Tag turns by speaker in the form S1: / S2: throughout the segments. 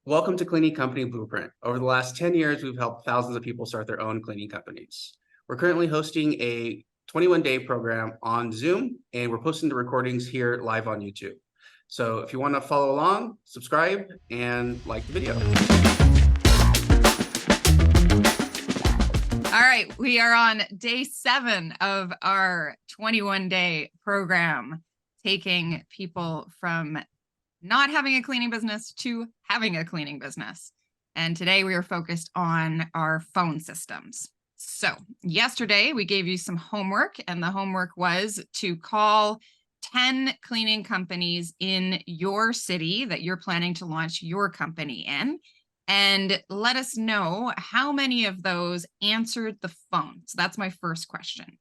S1: Welcome to Cleaning Company Blueprint. Over the last 10 years, we've helped thousands of people start their own cleaning companies. We're currently hosting a 21-day program on Zoom, and we're posting the recordings here live on YouTube. So if you want to follow along, subscribe and like the video.
S2: All right, we are on day 7 of our 21-day program, taking people from not having a cleaning business to having a cleaning business. And today we are focused on our phone systems. So yesterday we gave you some homework, and the homework was to call 10 cleaning companies in your city that you're planning to launch your company in, and let us know how many of those answered the phone. So that's my first question.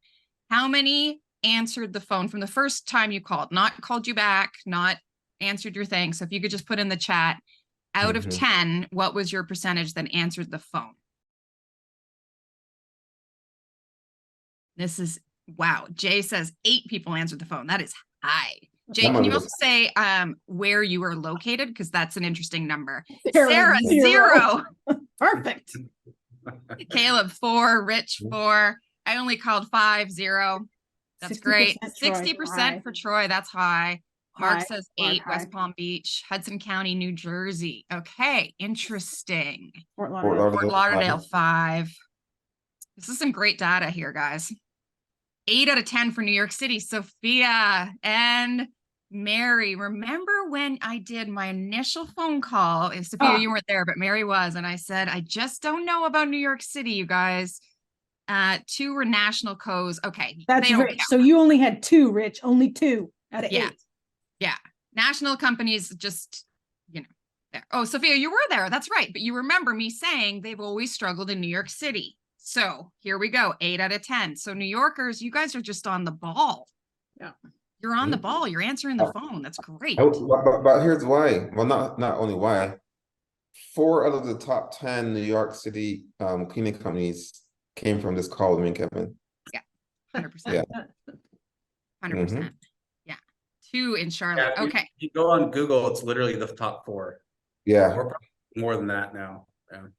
S2: How many answered the phone from the first time you called? Not called you back, not answered your thing. So if you could just put in the chat, out of 10, what was your percentage that answered the phone? This is, wow. Jay says 8 people answered the phone. That is high. Jay, can you also say where you are located? Because that's an interesting number. Sarah, 0.
S3: Perfect.
S2: Caleb, 4. Rich, 4. I only called 5, 0. That's great. 60% for Troy. That's high. Mark says 8, West Palm Beach, Hudson County, New Jersey. Okay, interesting.
S3: Fort Lauderdale,
S2: 5. This is some great data here, guys. 8 out of 10 for New York City. Sophia and Mary, remember when I did my initial phone call? And Sophia, you weren't there, but Mary was. And I said, I just don't know about New York City, you guys. 2 were national codes. Okay.
S3: That's Rich. So you only had 2, Rich. Only 2 out of 8.
S2: Yeah. National companies just, there. Oh, Sophia, you were there. That's right. But you remember me saying they've always struggled in New York City. So here we go. 8 out of 10. So New Yorkers, you guys are just on the ball.
S3: Yeah.
S2: You're on the ball. You're answering the phone. That's great.
S4: But here's why. Well, not only why. 4 out of the top 10 New York City cleaning companies came from this call with me and Kevin.
S2: Yeah. 100%.
S4: Yeah.
S2: 100%. Yeah. 2 in Charlotte.
S1: Yeah,
S2: okay.
S1: If you go on Google, it's literally the top 4.
S4: Yeah.
S1: We're more than that now.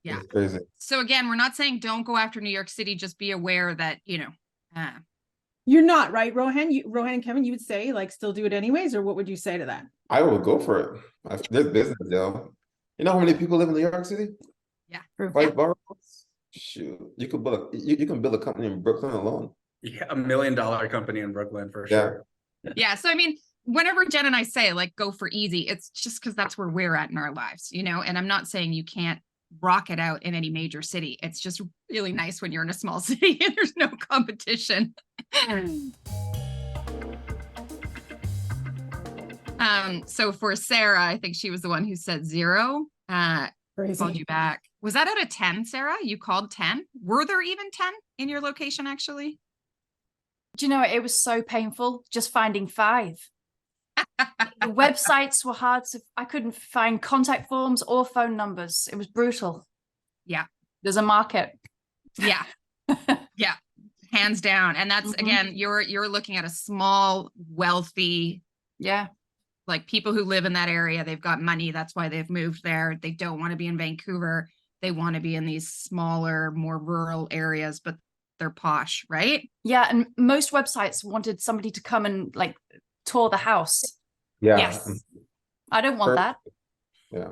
S2: Yeah.
S4: It's crazy.
S2: So again, we're not saying don't go after New York City. Just be aware that,
S3: You're not, right, Rohan? Rohan and Kevin, you would say, like, still do it anyways, or what would you say to that?
S4: I would go for it. This business, yo. You know how many people live in New York City?
S2: Yeah.
S4: 5 boroughs? Shoot. You could build you can build a company in Brooklyn alone.
S1: Yeah, $1 million company in Brooklyn for sure.
S2: Yeah. So, I mean, whenever Jen and I say, like, go for easy, it's just because that's where we're at in our lives, and I'm not saying you can't rock it out in any major city. It's just really nice when you're in a small city and there's no competition. So for Sarah, I think she was the one who said 0. Called you back. Was that out of 10, Sarah? You called 10? Were there even 10 in your location, actually?
S5: Do you know, it was so painful just finding 5. The websites were hard to, I couldn't find contact forms or phone numbers. It was brutal.
S2: Yeah.
S5: There's a market.
S2: Yeah. Yeah. Hands down. And that's, again, you're looking at a small, wealthy, like people who live in that area. They've got money. That's why they've moved there. They don't want to be in Vancouver. They want to be in these smaller, more rural areas, but they're posh, right?
S5: Yeah. And most websites wanted somebody to come and like tour the house.
S4: Yeah.
S2: Yes.
S5: I don't want that.
S4: Yeah.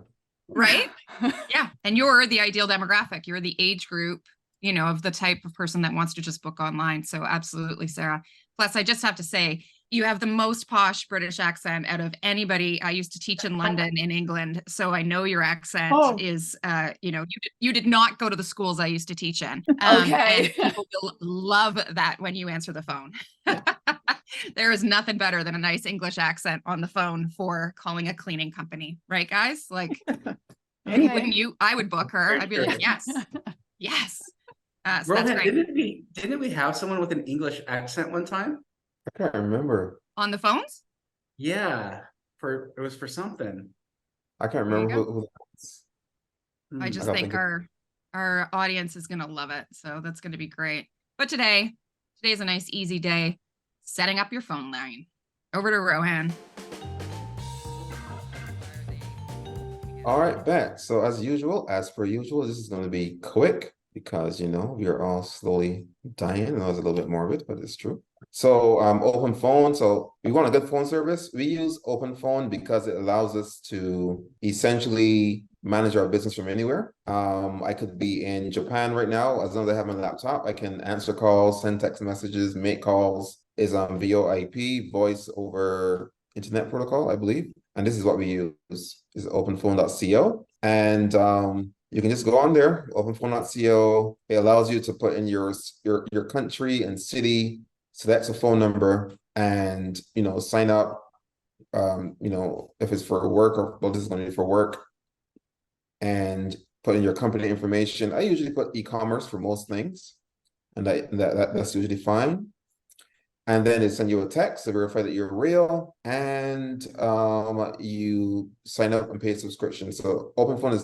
S2: Right? Yeah. And you're the ideal demographic. You're the age group, of the type of person that wants to just book online. So absolutely, Sarah. Plus, I just have to say, you have the most posh British accent out of anybody. I used to teach in London, in England. So I know your accent is, you did not go to the schools I used to teach in.
S5: Okay.
S2: And people will love that when you answer the phone. There is nothing better than a nice English accent on the phone for calling a cleaning company. Right, guys? Like, wouldn't you? I would book her. I'd be like, yes. Yes. So
S1: Rohan,
S2: that's great.
S1: didn't we have someone with an English accent one time?
S4: I can't remember.
S2: On the phones?
S1: Yeah, it was for something.
S4: I can't remember who that was.
S2: I just think our audience is gonna love it. So that's gonna be great. But today's a nice, easy day. Setting up your phone line. Over to Rohan.
S4: All right, bet. So as per usual, this is going to be quick because we are all slowly dying. And that was a little bit morbid, but it's true. So OpenPhone. So we want a good phone service. We use OpenPhone because it allows us to essentially manage our business from anywhere. I could be in Japan right now. As long as I have my laptop, I can answer calls, send text messages, make calls. Is VoIP, voice over internet protocol, I believe. And this is what we use, is openphone.co. And you can just go on there, openphone.co. It allows you to put in your country and city, select a phone number, and sign up. If it's for work, or well, this is going to be for work, and put in your company information. I usually put e-commerce for most things, and that's usually fine. And then they send you a text to verify that you're real, and you sign up and pay a subscription. So OpenPhone is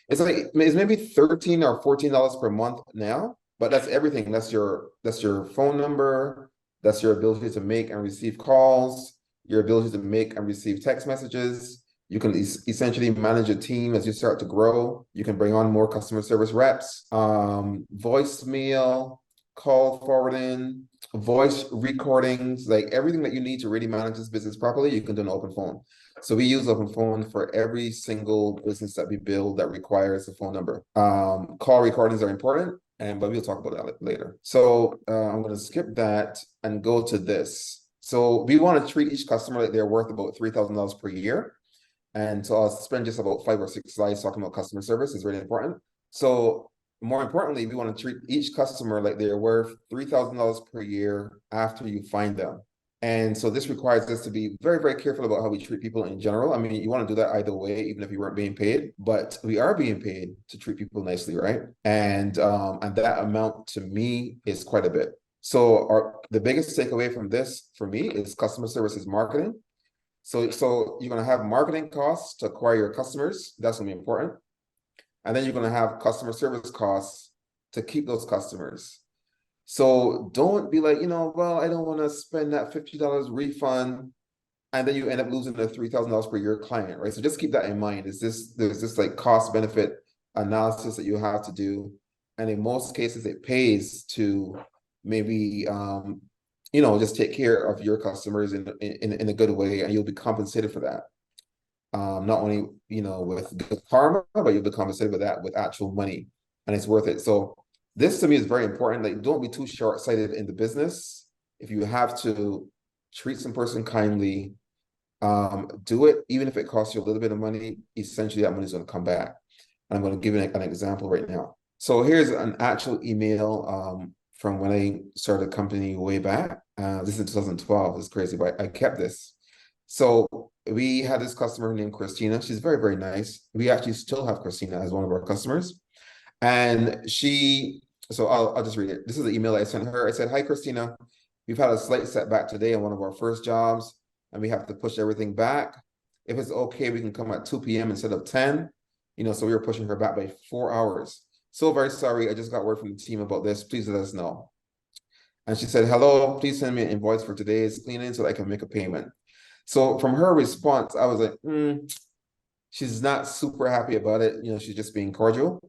S4: it's maybe $13 or $14 per month now, but that's everything. That's your phone number, that's your ability to make and receive calls, your ability to make and receive text messages. You can essentially manage a team as you start to grow. You can bring on more customer service reps, voicemail, call forwarding, voice recordings, like everything that you need to really manage this business properly, you can do on OpenPhone. So we use OpenPhone for every single business that we build that requires a phone number. Call recordings are important, but we'll talk about that later. So I'm going to skip that and go to this. So we want to treat each customer like they're worth about $3,000 per year. And so I'll spend just about 5 or 6 slides talking about customer service. Is really important. So more importantly, we want to treat each customer like they're worth $3,000 per year after you find them. And so this requires us to be very, very careful about how we treat people in general. I mean, you want to do that either way, even if you weren't being paid, but we are being paid to treat people nicely, right? And that amount to me is quite a bit. So the biggest takeaway from this for me is customer services marketing. So you're going to have marketing costs to acquire your customers. That's going to be important. And then you're going to have customer service costs to keep those customers. So don't be like, well, I don't want to spend that $50 refund, and then you end up losing the $3,000 per year client, right? So just keep that in mind. There's this like cost benefit analysis that you have to do. And in most cases, it pays to maybe, just take care of your customers in a good way, and you'll be compensated for that. Not only with good karma, but you'll be compensated with that with actual money, and it's worth it. So this to me is very important. Like, don't be too short-sighted in the business. If you have to treat some person kindly, do it, even if it costs you a little bit of money. Essentially, that money is going to come back. And I'm going to give you an example right now. So here's an actual email from when I started a company way back. This is 2012. It's crazy, but I kept this. So we had this customer named Christina. She's very, very nice. We actually still have Christina as one of our customers. And so I'll just read it. This is the email I sent her. I said, "Hi, Christina. We've had a slight setback today on one of our first jobs, and we have to push everything back. If it's okay, we can come at 2 p.m. instead of 10. So we were pushing her back by 4 hours. So very sorry. I just got word from the team about this. Please let us know." And she said, "Hello, please send me an invoice for today's cleaning so that I can make a payment." So from her response, I was like, she's not super happy about it. She's just being cordial.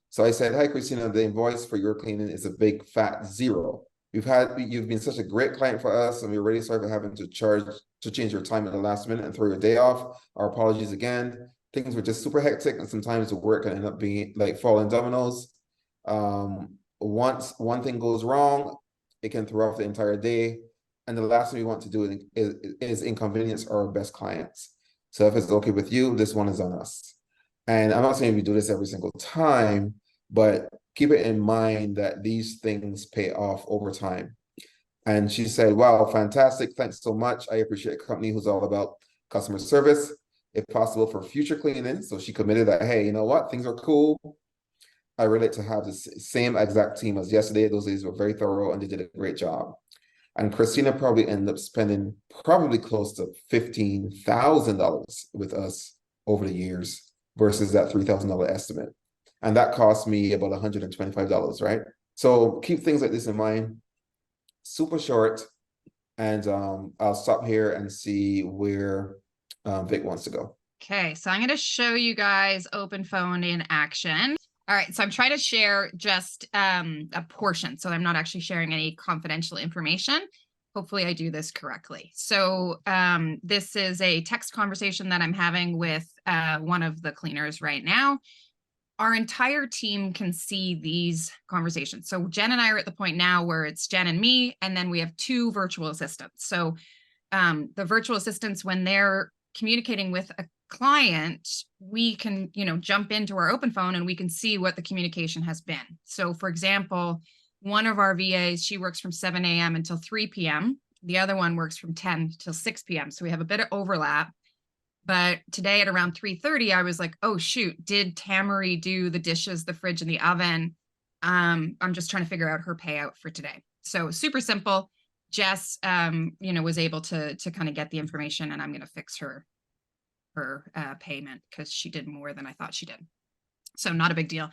S4: So I said, "Hi, Christina, the invoice for your cleaning is a big fat 0. You've been such a great client for us, and we're really sorry for having to change your time at the last minute and throw your day off. Our apologies again. Things were just super hectic, and sometimes the work can end up being like falling dominoes. Once one thing goes wrong, it can throw off the entire day. And the last thing we want to do is inconvenience our best clients. So if it's okay with you, this one is on us." And I'm not saying we do this every single time, but keep it in mind that these things pay off over time. And she said, "Wow, fantastic. Thanks so much. I appreciate a company who's all about customer service, if possible for future cleaning." So she committed that, hey, you know what? Things are cool. I relate to have the same exact team as yesterday. Those days were very thorough and they did a great job. And Christina probably ended up spending probably close to $15,000 with us over the years versus that $3,000 estimate. And that cost me about $125, right? So keep things like this in mind. Super short. And I'll stop here and see where Vic wants to go.
S2: Okay, so I'm going to show you guys OpenPhone in action. All right, so I'm trying to share just a portion, so I'm not actually sharing any confidential information. Hopefully I do this correctly. So this is a text conversation that I'm having with one of the cleaners right now. Our entire team can see these conversations. So Jen and I are at the point now where it's Jen and me, and then we have 2 virtual assistants. So the virtual assistants, when they're communicating with a client, we can, jump into our OpenPhone and we can see what the communication has been. So for example, one of our VAs, she works from 7 a.m. until 3 p.m. The other one works from 10 till 6 p.m. So we have a bit of overlap. But today at around 3:30, I was like, oh, shoot, did Tamari do the dishes, the fridge, and the oven? I'm just trying to figure out her payout for today. So super simple. Jess, was able to kind of get the information, and I'm going to fix her payment because she did more than I thought she did. So not a big deal.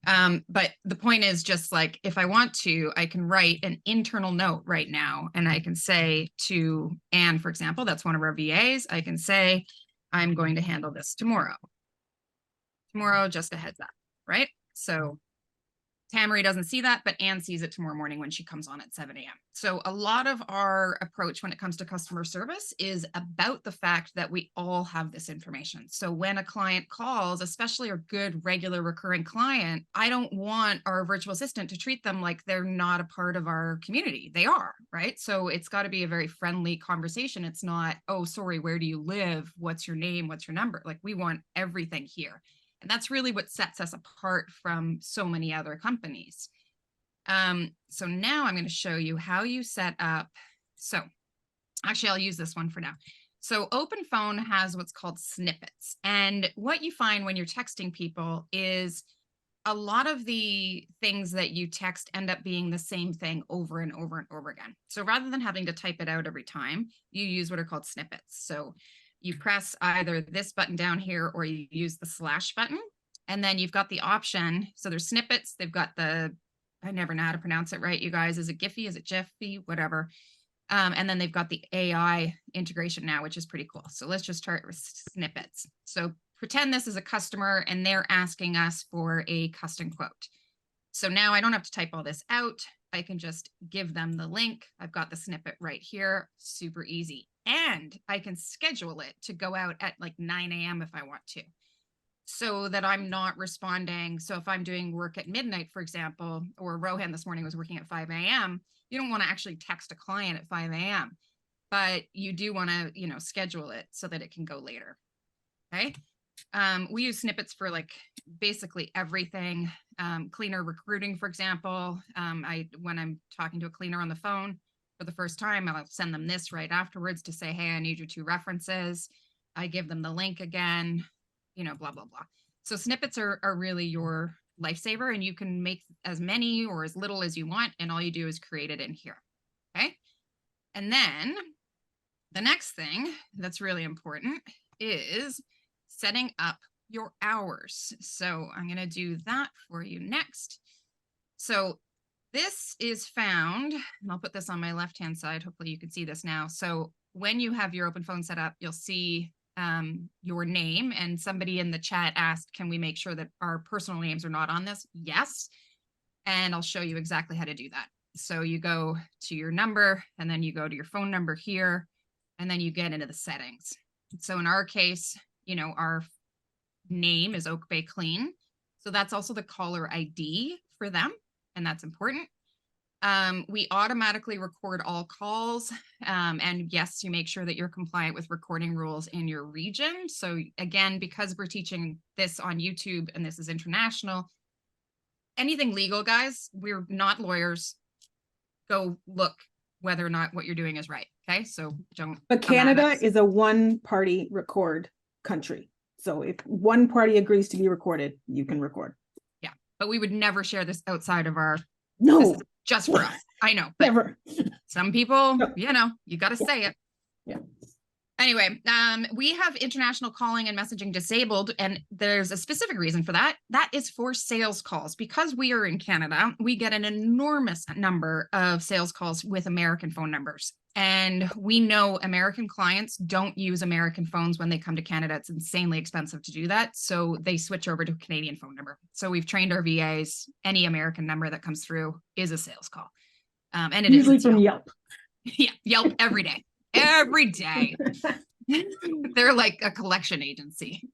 S2: But the point is just like, if I want to, I can write an internal note right now, and I can say to Anne, for example, that's one of our VAs, I can say, I'm going to handle this tomorrow. Tomorrow, just a heads up, right? So Tamari doesn't see that, but Anne sees it tomorrow morning when she comes on at 7 a.m. So a lot of our approach when it comes to customer service is about the fact that we all have this information. So when a client calls, especially a good, regular, recurring client, I don't want our virtual assistant to treat them like they're not a part of our community. They are, right? So it's got to be a very friendly conversation. It's not, oh, sorry, where do you live? What's your name? What's your number? Like, we want everything here. And that's really what sets us apart from so many other companies. So now I'm going to show you how you set up. So actually, I'll use this one for now. So OpenPhone has what's called snippets. And what you find when you're texting people is a lot of the things that you text end up being the same thing over and over and over again. So rather than having to type it out every time, you use what are called snippets. So you press either this button down here or you use the slash button, and then you've got the option. So there's snippets. They've got the, I never know how to pronounce it right, you guys. Is it Giphy? Is it Jiffy? Whatever. And then they've got the AI integration now, which is pretty cool. So let's just start with snippets. So pretend this is a customer and they're asking us for a custom quote. So now I don't have to type all this out. I can just give them the link. I've got the snippet right here. Super easy. And I can schedule it to go out at like 9 a.m. if I want to, so that I'm not responding. So if I'm doing work at midnight, for example, or Rohan this morning was working at 5 a.m., you don't want to actually text a client at 5 a.m., but you do want to, schedule it so that it can go later. Okay. We use snippets for like basically everything. Cleaner recruiting, for example. When I'm talking to a cleaner on the phone for the first time, I'll send them this right afterwards to say, hey, I need your 2 references. I give them the link again, blah, blah, blah. So snippets are really your lifesaver, and you can make as many or as little as you want. And all you do is create it in here. Okay. And then the next thing that's really important is setting up your hours. So I'm going to do that for you next. So this is found, and I'll put this on my left-hand side. Hopefully you can see this now. So when you have your OpenPhone set up, you'll see your name, and somebody in the chat asked, can we make sure that our personal names are not on this? Yes. And I'll show you exactly how to do that. So you go to your number, and then you go to your phone number here, and then you get into the settings. So in our case, our name is Oak Bay Clean. So that's also the caller ID for them, and that's important. We automatically record all calls. And yes, you make sure that you're compliant with recording rules in your region. So again, because we're teaching this on YouTube and this is international, anything legal, guys, we're not lawyers. Go look whether or not what you're doing is right. Okay. So don't.
S3: But Canada is a one-party record country. So if one party agrees to be recorded, you can record.
S2: Yeah. But we would never share this outside of our.
S3: No.
S2: Just for us. I know. But
S3: never.
S2: Some people,
S3: No.
S2: you got to say it.
S3: Yeah.
S2: Anyway, we have international calling and messaging disabled, and there's a specific reason for that. That is for sales calls. Because we are in Canada, we get an enormous number of sales calls with American phone numbers. And we know American clients don't use American phones when they come to Canada. It's insanely expensive to do that. So they switch over to a Canadian phone number. So we've trained our VAs, any American number that comes through is a sales call. And it
S3: Usually
S2: is
S3: from Yelp.
S2: Yeah, Yelp every day. Every day. They're like a collection agency.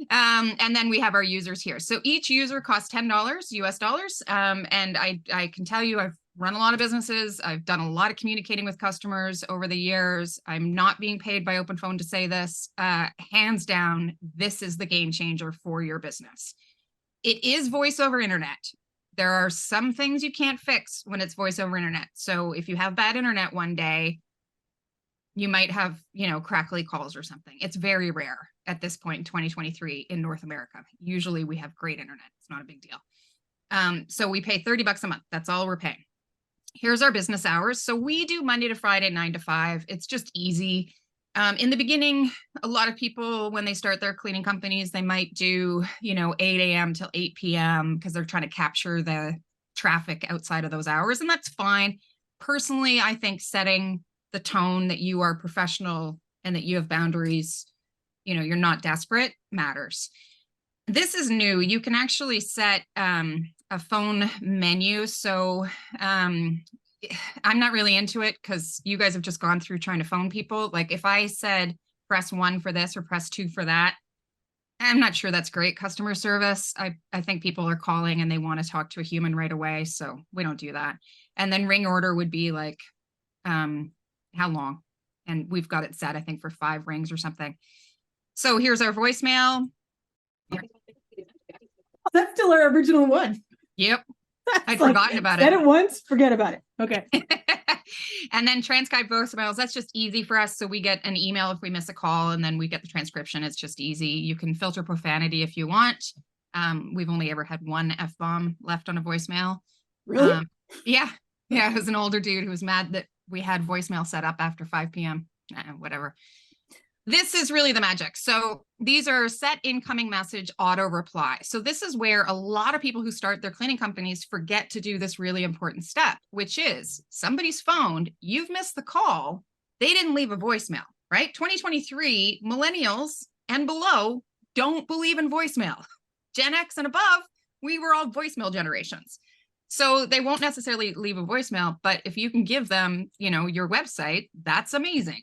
S2: And then we have our users here. So each user costs $10 US dollars. And I can tell you, I've run a lot of businesses. I've done a lot of communicating with customers over the years. I'm not being paid by OpenPhone to say this. Hands down, this is the game changer for your business. It is voice over internet. There are some things you can't fix when it's voice over internet. So if you have bad internet one day, you might have, crackly calls or something. It's very rare at this point in 2023 in North America. Usually we have great internet. It's not a big deal. So we pay $30 a month. That's all we're paying. Here's our business hours. So we do Monday to Friday, 9 to 5. It's just easy. In the beginning, a lot of people, when they start their cleaning companies, they might do, 8 a.m. till 8 p.m. because they're trying to capture the traffic outside of those hours. And that's fine. Personally, I think setting the tone that you are professional and that you have boundaries, you're not desperate, matters. This is new. You can actually set a phone menu. So I'm not really into it because you guys have just gone through trying to phone people. Like if I said, press 1 for this or press 2 for that, I'm not sure that's great customer service. I think people are calling and they want to talk to a human right away. So we don't do that. And then ring order would be like, how long? And we've got it set, I think, for 5 rings or something. So here's our voicemail.
S3: That's still our original one.
S2: Yep.
S3: That's
S2: I'd
S3: like,
S2: forgotten about
S3: said
S2: it.
S3: it once, forget about it. Okay.
S2: And then transcribe voicemails. That's just easy for us. So we get an email if we miss a call and then we get the transcription. It's just easy. You can filter profanity if you want. We've only ever had 1 F-bomb left on a voicemail.
S3: Really?
S2: Yeah. It was an older dude who was mad that we had voicemail set up after 5 p.m. Whatever. This is really the magic. So these are set incoming message auto reply. So this is where a lot of people who start their cleaning companies forget to do this really important step, which is somebody's phoned, you've missed the call, they didn't leave a voicemail, right? 2023 millennials and below don't believe in voicemail. Gen X and above, we were all voicemail generations. So they won't necessarily leave a voicemail, but if you can give them, your website, that's amazing.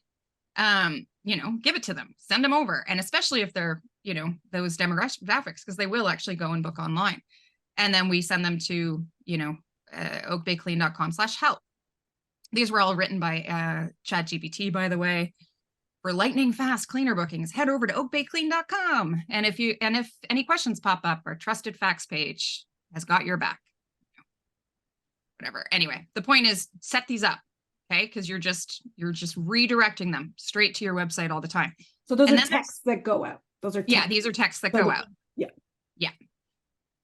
S2: Give it to them, send them over. And especially if they're, those demographics, because they will actually go and book online. And then we send them to, oakbayclean.com/help. These were all written by ChatGPT, by the way. For lightning fast cleaner bookings, head over to oakbayclean.com. And if any questions pop up, our trusted facts page has got your back. Whatever. Anyway, the point is set these up. Okay, because you're just redirecting them straight to your website all the time.
S3: So those
S2: And
S3: are texts that go out. Those are texts.
S2: these are texts that go out.
S3: Yeah.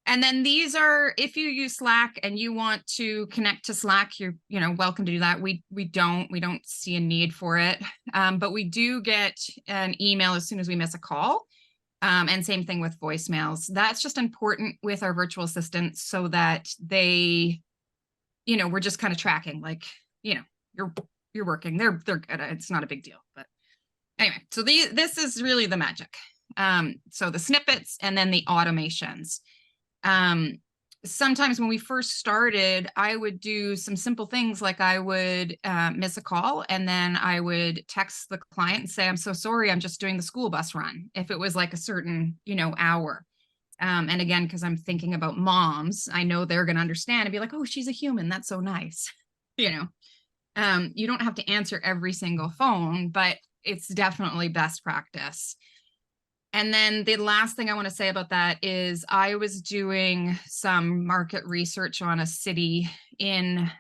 S2: And then these are, if you use Slack and you want to connect to Slack, you're welcome to do that. We don't see a need for it, but we do get an email as soon as we miss a call. And same thing with voicemails. That's just important with our virtual assistants so that they, we're just kind of tracking, like, you're working. They're good. It's not a big deal. But anyway, so this is really the magic. So the snippets and then the automations. Sometimes when we first started, I would do some simple things like I would miss a call and then I would text the client and say, I'm so sorry, I'm just doing the school bus run. If it was like a certain, hour. And again, because I'm thinking about moms, I know they're going to understand and be like, oh, she's a human. That's so nice. You don't have to answer every single phone, but it's definitely best practice. And then the last thing I want to say about that is I was doing some market research on a city on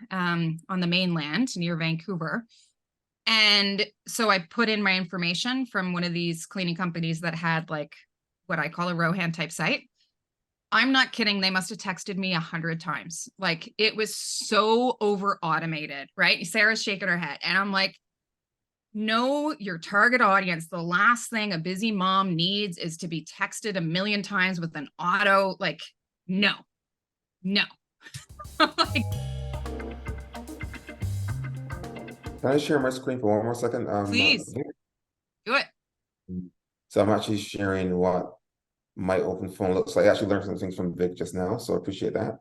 S2: the mainland near Vancouver. And so I put in my information from one of these cleaning companies that had like what I call a Rohan type site. I'm not kidding. They must have texted me 100 times. Like it was so over automated, right? Sarah's shaking her head. And I'm like, know your target audience. The last thing a busy mom needs is to be texted 1 million times with an auto. Like, no. Like,
S4: Can I share my screen for one more second?
S2: Please. Do it.
S4: So I'm actually sharing what my open phone looks like. I actually learned some things from Vic just now, so I appreciate that.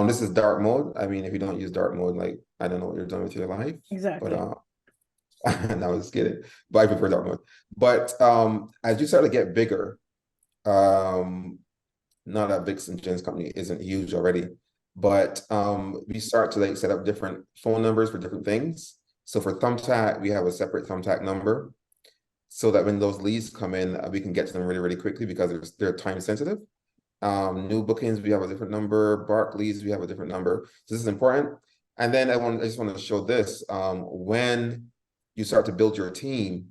S4: This is dark mode. I mean, if you don't use dark mode, like I don't know what you're doing with your life.
S3: Exactly.
S4: But no, I'm just kidding. But I prefer dark mode. But as you start to get bigger, not that Vic's and Jen's company isn't huge already, but we start to like set up different phone numbers for different things. So for Thumbtack, we have a separate Thumbtack number so that when those leads come in, we can get to them really, really quickly because they're time sensitive. New bookings, we have a different number. Barclays, we have a different number. So this is important. And then I just want to show this. When you start to build your team,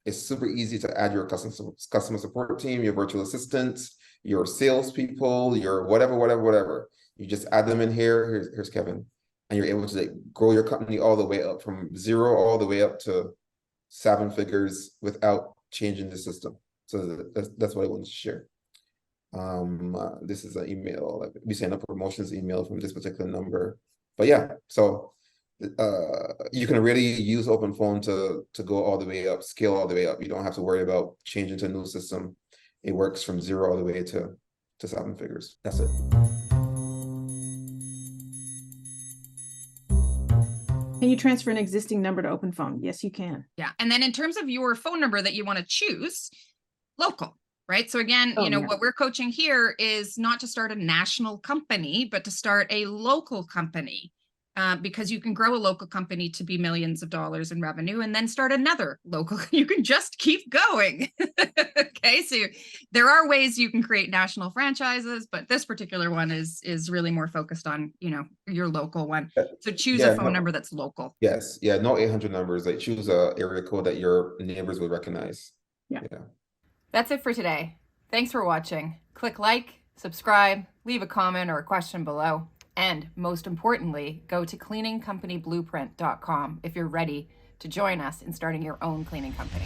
S4: it's super easy to add your customer support team, your virtual assistants, your salespeople, your whatever. You just add them in here. Here's Kevin. And you're able to like, grow your company all the way up from 0 all the way up to 7 figures without changing the system. So that's what I wanted to share. This is an email. Like, we send a promotions email from this particular number. But yeah, so you can really use OpenPhone to go all the way up, scale all the way up. You don't have to worry about changing to a new system. It works from 0 all the way to 7 figures. That's it.
S3: Can you transfer an existing number to OpenPhone? Yes, you can.
S2: Yeah. And then in terms of your phone number that you want to choose, local, right? So again,
S3: Oh,
S2: you know,
S3: yeah.
S2: what we're coaching here is not to start a national company, but to start a local company. Because you can grow a local company to be millions of dollars in revenue and then start another local. You can just keep going. Okay, so there are ways you can create national franchises, but this particular one is really more focused on, you know, your local one. So choose a phone number that's local.
S4: Yes, yeah, no 800 numbers. Like choose a area code that your neighbors would recognize.
S3: Yeah.
S2: That's it for today. Thanks for watching. Click like, subscribe, leave a comment or a question below. And most importantly, go to cleaningcompanyblueprint.com if you're ready to join us in starting your own cleaning company.